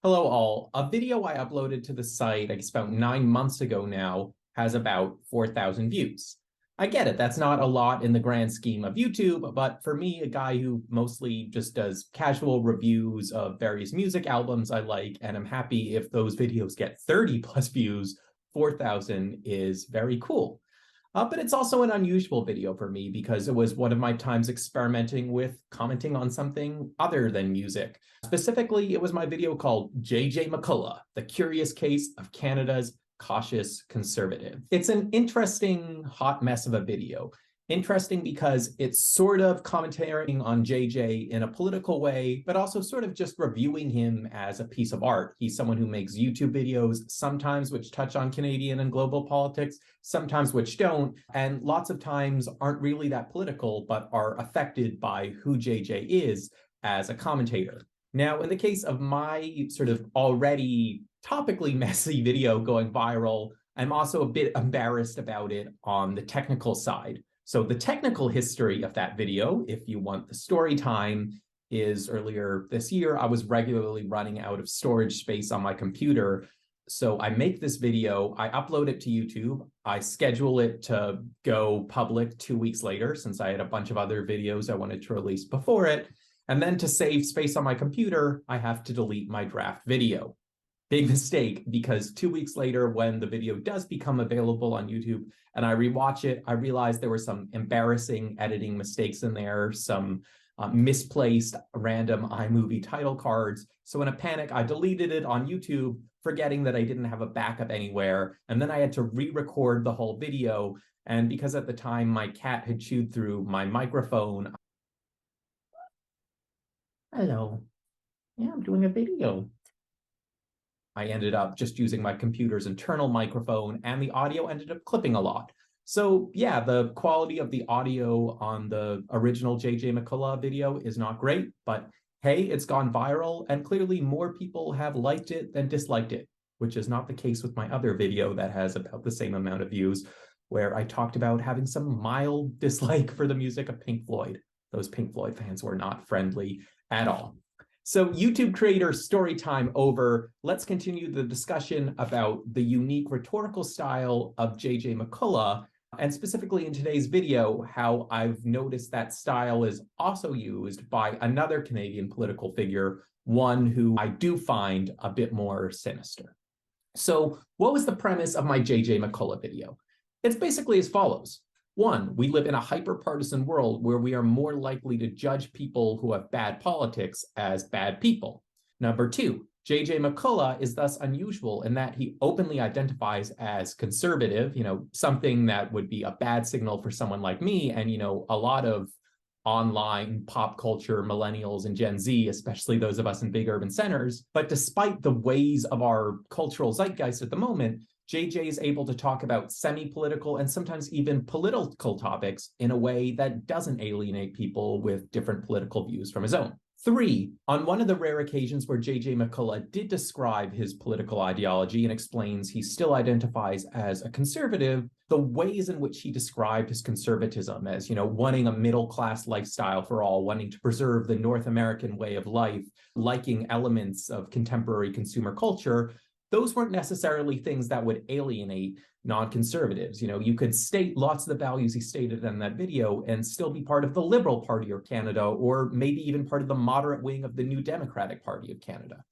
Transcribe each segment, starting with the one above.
Hello all. A video I uploaded to the site, I guess about 9 months ago now, has about 4,000 views. I get it, that's not a lot in the grand scheme of YouTube, but for me, a guy who mostly just does casual reviews of various music albums I like, and I'm happy if those videos get 30 plus views, 4,000 is very cool. But it's also an unusual video for me because it was one of my times experimenting with commenting on something other than music. Specifically, it was my video called JJ McCullough, The Curious Case of Canada's Cautious Conservative. It's an interesting hot mess of a video. Interesting because it's sort of commentating on JJ in a political way, but also sort of just reviewing him as a piece of art. He's someone who makes YouTube videos, sometimes which touch on Canadian and global politics, sometimes which don't, and lots of times aren't really that political, but are affected by who JJ is as a commentator. Now, in the case of my sort of already topically messy video going viral, I'm also a bit embarrassed about it on the technical side. So the technical history of that video, if you want the story time, is earlier this year, I was regularly running out of storage space on my computer. So I make this video, I upload it to YouTube, I schedule it to go public 2 weeks later, since I had a bunch of other videos I wanted to release before it. And then to save space on my computer, I have to delete my draft video. Big mistake, because 2 weeks later, when the video does become available on YouTube and I rewatch it, I realized there were some embarrassing editing mistakes in there, some misplaced random iMovie title cards. So in a panic, I deleted it on YouTube, forgetting that I didn't have a backup anywhere. And then I had to re-record the whole video. And because at the time my cat had chewed through my microphone. Hello. Yeah, I'm doing a video. I ended up just using my computer's internal microphone, and the audio ended up clipping a lot. So yeah, the quality of the audio on the original JJ McCullough video is not great, but hey, it's gone viral, and clearly more people have liked it than disliked it, which is not the case with my other video that has about the same amount of views, where I talked about having some mild dislike for the music of Pink Floyd. Those Pink Floyd fans were not friendly at all. So YouTube creator story time over. Let's continue the discussion about the unique rhetorical style of JJ McCullough, and specifically in today's video, how I've noticed that style is also used by another Canadian political figure, one who I do find a bit more sinister. So what was the premise of my JJ McCullough video? It's basically as follows. One, we live in a hyper-partisan world where we are more likely to judge people who have bad politics as bad people. Number two, JJ McCullough is thus unusual in that he openly identifies as conservative, something that would be a bad signal for someone like me and, a lot of online pop culture millennials and Gen Z, especially those of us in big urban centers. But despite the ways of our cultural zeitgeist at the moment, JJ is able to talk about semi-political and sometimes even political topics in a way that doesn't alienate people with different political views from his own. Three, on one of the rare occasions where JJ McCullough did describe his political ideology and explains he still identifies as a conservative, the ways in which he described his conservatism as, wanting a middle-class lifestyle for all, wanting to preserve the North American way of life, liking elements of contemporary consumer culture, those weren't necessarily things that would alienate non-conservatives. You could state lots of the values he stated in that video and still be part of the Liberal Party of Canada, or maybe even part of the moderate wing of the New Democratic Party of Canada.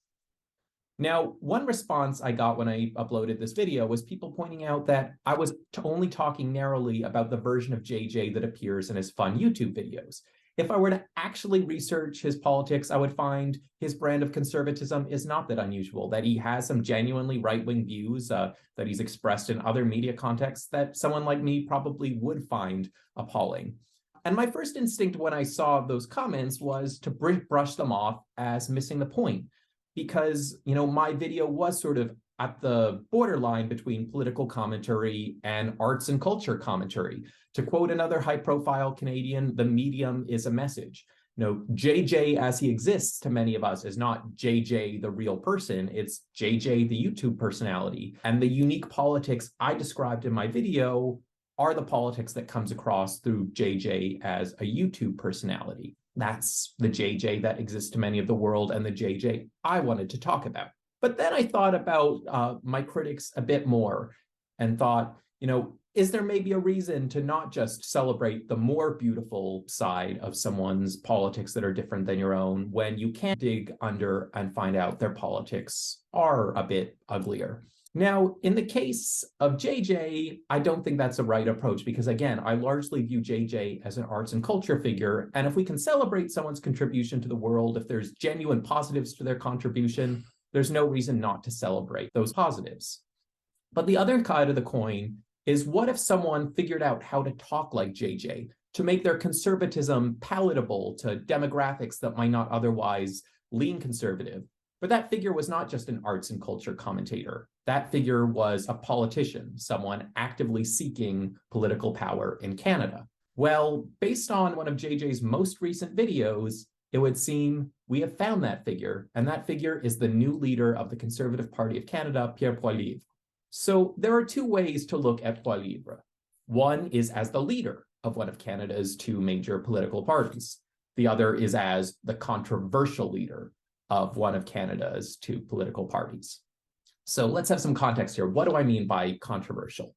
Now, one response I got when I uploaded this video was people pointing out that I was only talking narrowly about the version of JJ that appears in his fun YouTube videos. If I were to actually research his politics, I would find his brand of conservatism is not that unusual, that he has some genuinely right-wing views that he's expressed in other media contexts that someone like me probably would find appalling. And my first instinct when I saw those comments was to brush them off as missing the point, because, my video was sort of at the borderline between political commentary and arts and culture commentary. To quote another high-profile Canadian, the medium is a message. JJ as he exists to many of us is not JJ the real person, it's JJ the YouTube personality. And the unique politics I described in my video are the politics that comes across through JJ as a YouTube personality. That's the JJ that exists to many of the world and the JJ I wanted to talk about. But then I thought about my critics a bit more and thought, is there maybe a reason to not just celebrate the more beautiful side of someone's politics that are different than your own when you can dig under and find out their politics are a bit uglier? Now, in the case of JJ, I don't think that's the right approach because, again, I largely view JJ as an arts and culture figure. And if we can celebrate someone's contribution to the world, if there's genuine positives to their contribution, there's no reason not to celebrate those positives. But the other side of the coin is, what if someone figured out how to talk like JJ to make their conservatism palatable to demographics that might not otherwise lean conservative? But that figure was not just an arts and culture commentator. That figure was a politician, someone actively seeking political power in Canada. Well, based on one of JJ's most recent videos, it would seem we have found that figure, and that figure is the new leader of the Conservative Party of Canada, Pierre Poilievre. So there are two ways to look at Poilievre. One is as the leader of one of Canada's two major political parties. The other is as the controversial leader of one of Canada's two political parties. So let's have some context here. What do I mean by controversial?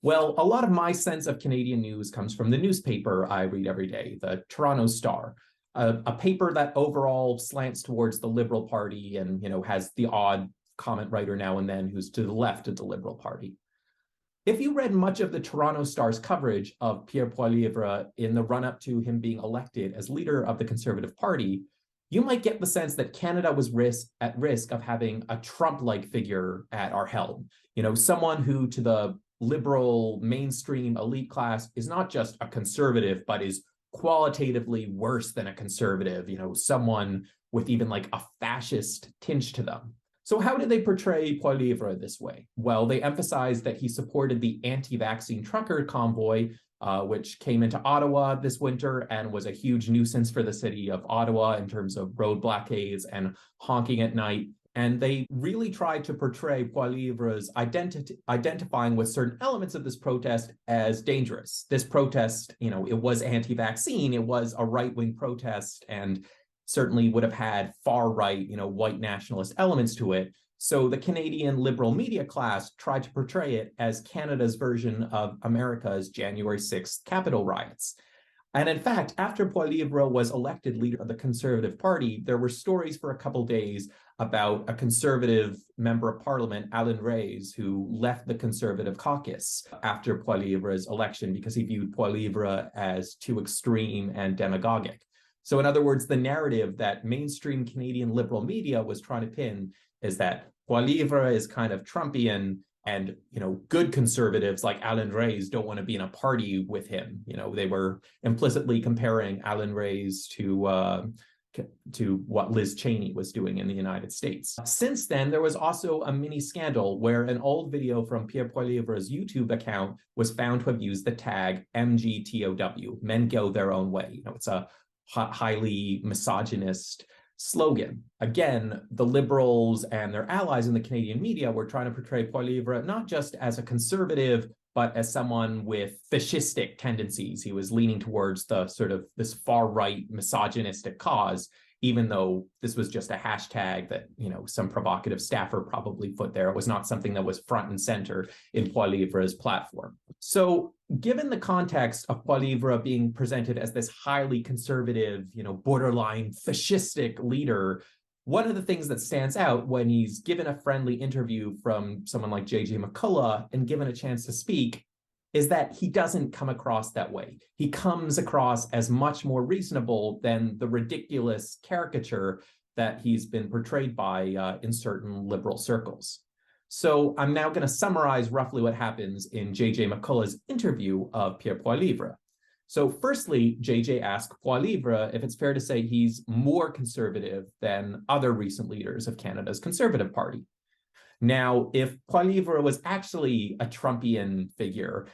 Well, a lot of my sense of Canadian news comes from the newspaper I read every day, the Toronto Star, a paper that overall slants towards the Liberal Party and has the odd comment writer now and then who's to the left of the Liberal Party. If you read much of the Toronto Star's coverage of Pierre Poilievre in the run-up to him being elected as leader of the Conservative Party, you might get the sense that Canada was at risk of having a Trump-like figure at our helm. Someone who to the liberal mainstream elite class is not just a conservative, but is qualitatively worse than a conservative, someone with even like a fascist tinge to them. So how did they portray Poilievre this way? Well, they emphasized that he supported the anti-vaccine trucker convoy, which came into Ottawa this winter and was a huge nuisance for the city of Ottawa in terms of road blockades and honking at night. And they really tried to portray Poilievre's identifying with certain elements of this protest as dangerous. This protest, it was anti-vaccine, it was a right-wing protest, and certainly would have had far-right, white nationalist elements to it. So the Canadian liberal media class tried to portray it as Canada's version of America's January 6th Capitol riots. And in fact, after Poilievre was elected leader of the Conservative Party, there were stories for a couple of days about a Conservative member of Parliament, Alan Reyes, who left the Conservative caucus after Poilievre's election because he viewed Poilievre as too extreme and demagogic. So in other words, the narrative that mainstream Canadian liberal media was trying to pin is that Poilievre is kind of Trumpian and, good conservatives like Alan Reyes don't want to be in a party with him. They were implicitly comparing Alan Reyes to what Liz Cheney was doing in the United States. Since then, there was also a mini scandal where an old video from Pierre Poilievre's YouTube account was found to have used the tag MGTOW, men go their own way. It's a highly misogynist slogan. Again, the Liberals and their allies in the Canadian media were trying to portray Poilievre not just as a conservative, but as someone with fascistic tendencies. He was leaning towards the sort of this far-right misogynistic cause, even though this was just a hashtag that, some provocative staffer probably put there. It was not something that was front and center in Poilievre's platform. So given the context of Poilievre being presented as this highly conservative, borderline fascistic leader, one of the things that stands out when he's given a friendly interview from someone like JJ McCullough and given a chance to speak is that he doesn't come across that way. He comes across as much more reasonable than the ridiculous caricature that he's been portrayed by in certain liberal circles. So I'm now going to summarize roughly what happens in JJ McCullough's interview of Pierre Poilievre. So firstly, JJ asked Poilievre if it's fair to say he's more conservative than other recent leaders of Canada's Conservative Party. Now, if Poilievre was actually a Trumpian figure,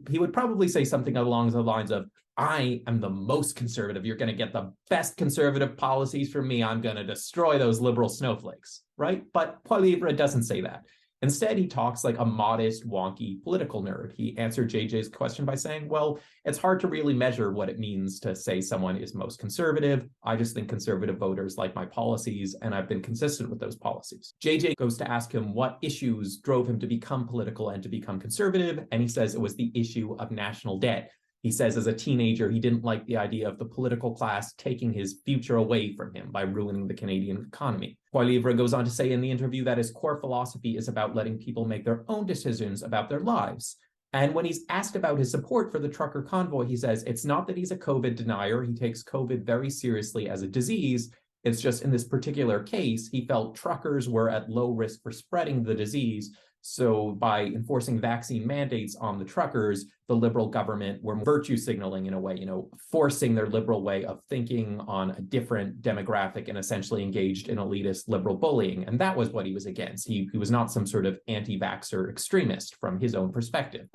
he would probably say something along the lines of, I am the most conservative. You're going to get the best conservative policies from me. I'm going to destroy those liberal snowflakes, right? But Poilievre doesn't say that. Instead, he talks like a modest, wonky political nerd. He answered JJ's question by saying, well, it's hard to really measure what it means to say someone is most conservative. I just think conservative voters like my policies, and I've been consistent with those policies. JJ goes to ask him what issues drove him to become political and to become conservative, and he says it was the issue of national debt. He says as a teenager, he didn't like the idea of the political class taking his future away from him by ruining the Canadian economy. Poilievre goes on to say in the interview that his core philosophy is about letting people make their own decisions about their lives. And when he's asked about his support for the trucker convoy, he says it's not that he's a COVID denier. He takes COVID very seriously as a disease. It's just in this particular case, he felt truckers were at low risk for spreading the disease. So by enforcing vaccine mandates on the truckers, the liberal government were virtue signaling in a way, forcing their liberal way of thinking on a different demographic and essentially engaged in elitist liberal bullying. And that was what he was against. He was not some sort of anti-vaxxer extremist from his own perspective.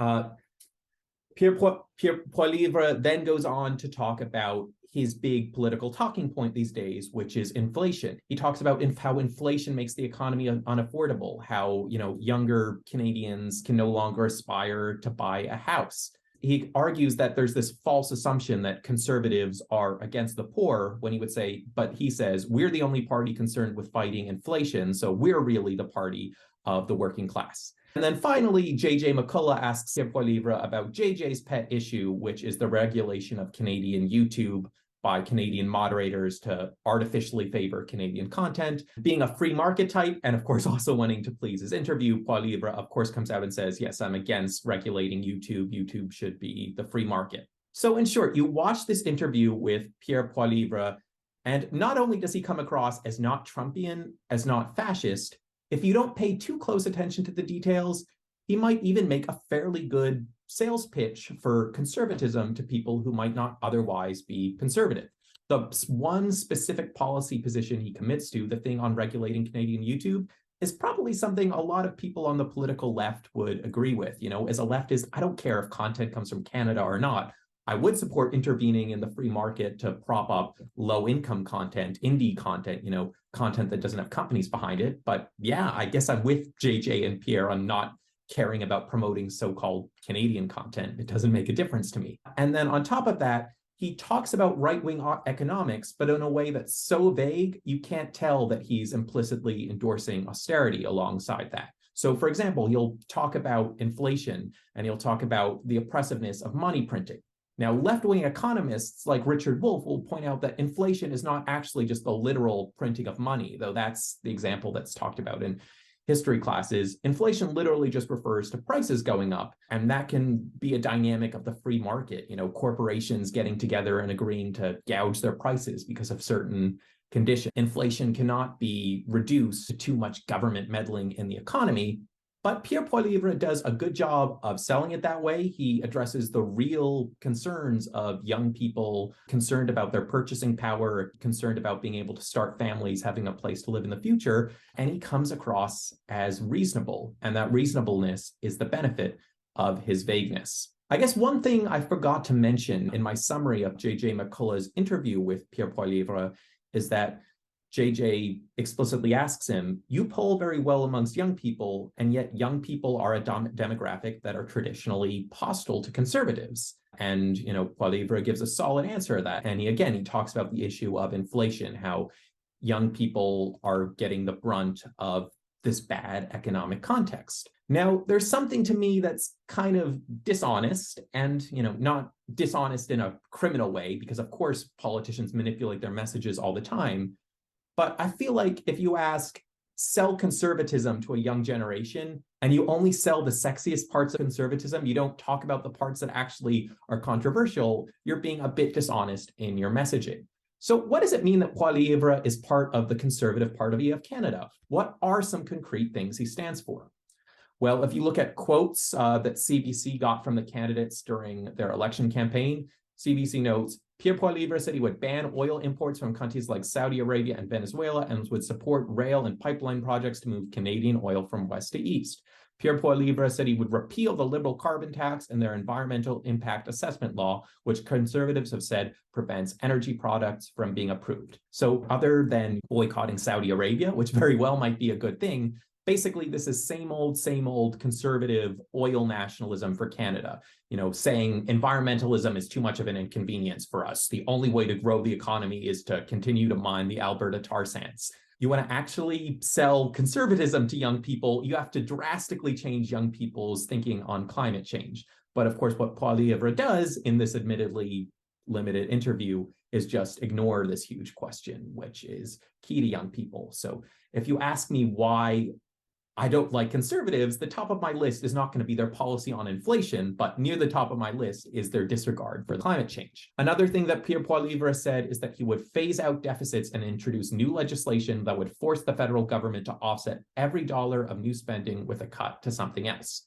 Pierre Poilievre then goes on to talk about his big political talking point these days, which is inflation. He talks about how inflation makes the economy unaffordable, how younger Canadians can no longer aspire to buy a house. He argues that there's this false assumption that conservatives are against the poor when he would say, but he says, we're the only party concerned with fighting inflation, so we're really the party of the working class. And then finally, JJ McCullough asks Pierre Poilievre about JJ's pet issue, which is the regulation of Canadian YouTube by Canadian moderators to artificially favor Canadian content. Being a free market type, and of course also wanting to please his interview, Poilievre of course comes out and says, yes, I'm against regulating YouTube. YouTube should be the free market. So in short, you watch this interview with Pierre Poilievre, and not only does he come across as not Trumpian, as not fascist, if you don't pay too close attention to the details, he might even make a fairly good sales pitch for conservatism to people who might not otherwise be conservative. The one specific policy position he commits to, the thing on regulating Canadian YouTube, is probably something a lot of people on the political left would agree with. As a leftist, I don't care if content comes from Canada or not. I would support intervening in the free market to prop up low-income content, indie content, content that doesn't have companies behind it. But yeah, I guess I'm with JJ and Pierre on not caring about promoting so-called Canadian content. It doesn't make a difference to me. And then on top of that, he talks about right-wing economics, but in a way that's so vague, you can't tell that he's implicitly endorsing austerity alongside that. So for example, he'll talk about inflation and he'll talk about the oppressiveness of money printing. Now, left-wing economists like Richard Wolff will point out that inflation is not actually just the literal printing of money, though that's the example that's talked about in history classes. Inflation literally just refers to prices going up, and that can be a dynamic of the free market, corporations getting together and agreeing to gouge their prices because of certain conditions. Inflation cannot be reduced to too much government meddling in the economy. But Pierre Poilievre does a good job of selling it that way. He addresses the real concerns of young people concerned about their purchasing power, concerned about being able to start families, having a place to live in the future. And he comes across as reasonable. And that reasonableness is the benefit of his vagueness. I guess one thing I forgot to mention in my summary of JJ McCullough's interview with Pierre Poilievre is that JJ explicitly asks him, you poll very well amongst young people, and yet young people are a demographic that are traditionally hostile to conservatives. And, Poilievre gives a solid answer to that. And he talks about the issue of inflation, how young people are getting the brunt of this bad economic context. Now, there's something to me that's kind of dishonest and, not dishonest in a criminal way, because of course politicians manipulate their messages all the time. But I feel like if you sell conservatism to a young generation, and you only sell the sexiest parts of conservatism, you don't talk about the parts that actually are controversial, you're being a bit dishonest in your messaging. So what does it mean that Poilievre is part of the Conservative Party of Canada? What are some concrete things he stands for? Well, if you look at quotes that CBC got from the candidates during their election campaign, CBC notes, Pierre Poilievre said he would ban oil imports from countries like Saudi Arabia and Venezuela and would support rail and pipeline projects to move Canadian oil from west to east. Pierre Poilievre said he would repeal the liberal carbon tax and their environmental impact assessment law, which conservatives have said prevents energy products from being approved. So other than boycotting Saudi Arabia, which very well might be a good thing, Basically, this is same old conservative oil nationalism for Canada, saying environmentalism is too much of an inconvenience for us. The only way to grow the economy is to continue to mine the Alberta tar sands. You want to actually sell conservatism to young people, you have to drastically change young people's thinking on climate change. But of course, what Poilievre does in this admittedly limited interview is just ignore this huge question, which is key to young people. So if you ask me why I don't like conservatives, the top of my list is not going to be their policy on inflation, but near the top of my list is their disregard for climate change. Another thing that Pierre Poilievre said is that he would phase out deficits and introduce new legislation that would force the federal government to offset every dollar of new spending with a cut to something else.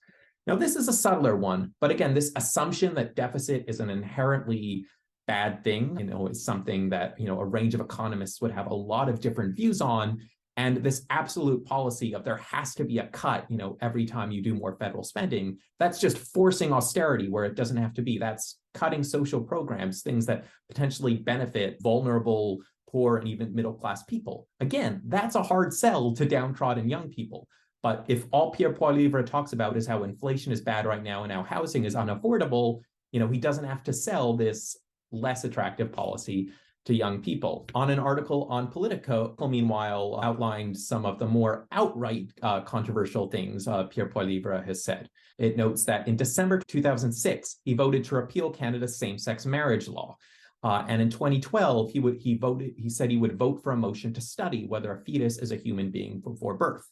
Now, this is a subtler one, but again, this assumption that deficit is an inherently bad thing, is something that, a range of economists would have a lot of different views on. And this absolute policy of there has to be a cut, every time you do more federal spending, that's just forcing austerity where it doesn't have to be. That's cutting social programs, things that potentially benefit vulnerable, poor, and even middle-class people. Again, that's a hard sell to downtrodden young people. But if all Pierre Poilievre talks about is how inflation is bad right now and how housing is unaffordable, he doesn't have to sell this less attractive policy to young people. On an article on Politico, meanwhile, outlined some of the more outright controversial things Pierre Poilievre has said. It notes that in December 2006, he voted to repeal Canada's same-sex marriage law. And in 2012, he said he would vote for a motion to study whether a fetus is a human being before birth.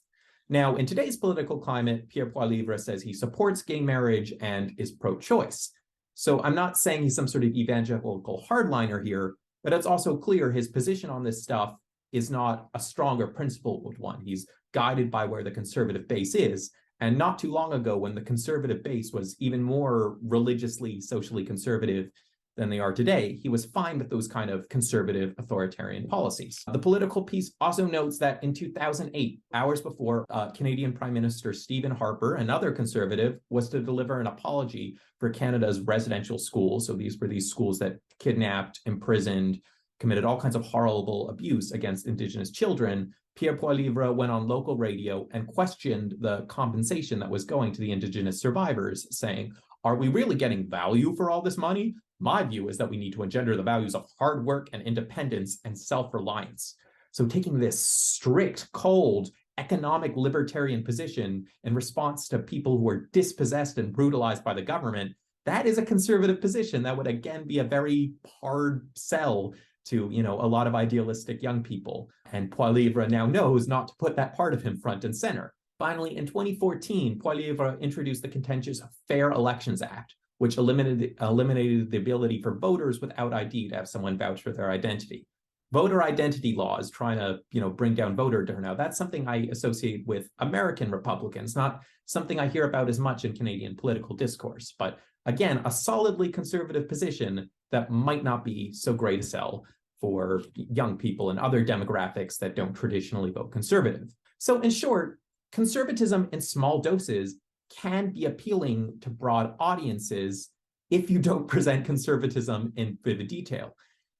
Now, in today's political climate, Pierre Poilievre says he supports gay marriage and is pro-choice. So I'm not saying he's some sort of evangelical hardliner here, but it's also clear his position on this stuff is not a strong or principled one. He's guided by where the conservative base is. And not too long ago, when the conservative base was even more religiously, socially conservative than they are today, he was fine with those kind of conservative authoritarian policies. The political piece also notes that in 2008, hours before, Canadian Prime Minister Stephen Harper, another conservative, was to deliver an apology for Canada's residential schools. So these were these schools that kidnapped, imprisoned, committed all kinds of horrible abuse against Indigenous children. Pierre Poilievre went on local radio and questioned the compensation that was going to the Indigenous survivors, saying, "Are we really getting value for all this money? My view is that we need to engender the values of hard work and independence and self-reliance." So taking this strict, cold, economic libertarian position in response to people who are dispossessed and brutalized by the government, that is a conservative position that would again be a very hard sell to, a lot of idealistic young people. And Poilievre now knows not to put that part of him front and center. Finally, in 2014, Poilievre introduced the contentious Fair Elections Act, which eliminated the ability for voters without ID to have someone vouch for their identity. Voter identity laws trying to, bring down voter turnout. That's something I associate with American Republicans, not something I hear about as much in Canadian political discourse. But again, a solidly conservative position that might not be so great a sell for young people and other demographics that don't traditionally vote conservative. So in short, conservatism in small doses can be appealing to broad audiences if you don't present conservatism in vivid detail.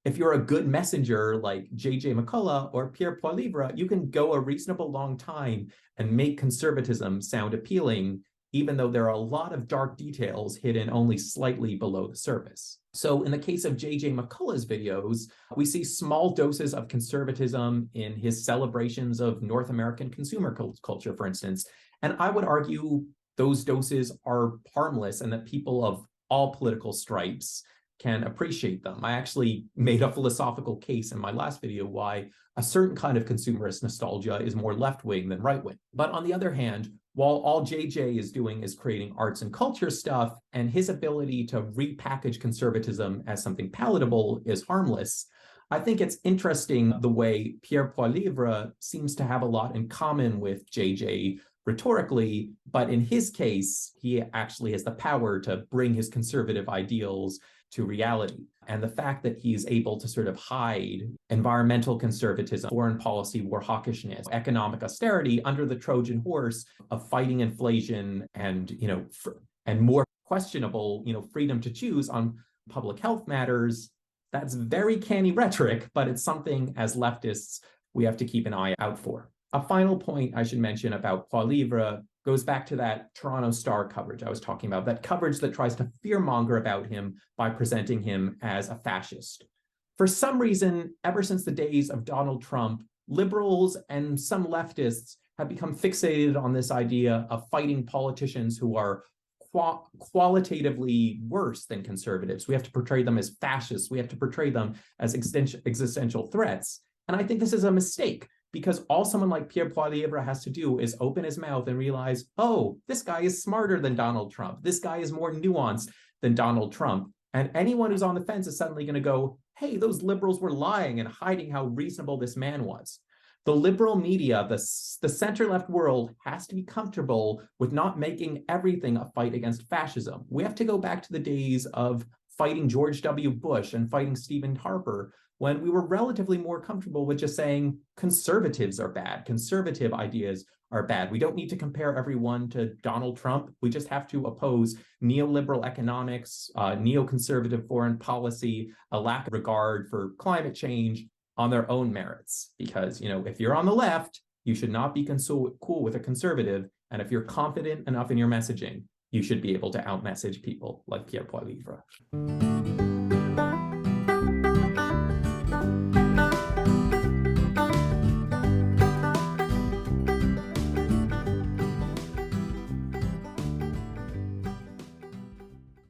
If you're a good messenger like JJ McCullough or Pierre Poilievre, you can go a reasonable long time and make conservatism sound appealing, even though there are a lot of dark details hidden only slightly below the surface. So in the case of JJ McCullough's videos, we see small doses of conservatism in his celebrations of North American consumer culture, for instance. And I would argue those doses are harmless and that people of all political stripes can appreciate them. I actually made a philosophical case in my last video why a certain kind of consumerist nostalgia is more left-wing than right-wing. But on the other hand, while all JJ is doing is creating arts and culture stuff, and his ability to repackage conservatism as something palatable is harmless, I think it's interesting the way Pierre Poilievre seems to have a lot in common with JJ rhetorically, but in his case, he actually has the power to bring his conservative ideals to reality. And the fact that he's able to sort of hide environmental conservatism, foreign policy war hawkishness, economic austerity under the Trojan horse of fighting inflation and, and more questionable, freedom to choose on public health matters, that's very canny rhetoric, but it's something as leftists we have to keep an eye out for. A final point I should mention about Poilievre goes back to that Toronto Star coverage I was talking about, that coverage that tries to fearmonger about him by presenting him as a fascist. For some reason, ever since the days of Donald Trump, liberals and some leftists have become fixated on this idea of fighting politicians who are qualitatively worse than conservatives. We have to portray them as fascists. We have to portray them as existential threats. And I think this is a mistake, because all someone like Pierre Poilievre has to do is open his mouth and realize, oh, this guy is smarter than Donald Trump. This guy is more nuanced than Donald Trump. And anyone who's on the fence is suddenly going to go, hey, those liberals were lying and hiding how reasonable this man was. The liberal media, the center-left world, has to be comfortable with not making everything a fight against fascism. We have to go back to the days of fighting George W. Bush and fighting Stephen Harper, when we were relatively more comfortable with just saying conservatives are bad, conservative ideas are bad. We don't need to compare everyone to Donald Trump. We just have to oppose neoliberal economics, neoconservative foreign policy, a lack of regard for climate change on their own merits. Because, if you're on the left, you should not be cool with a conservative. And if you're confident enough in your messaging, you should be able to outmessage people like Pierre Poilievre.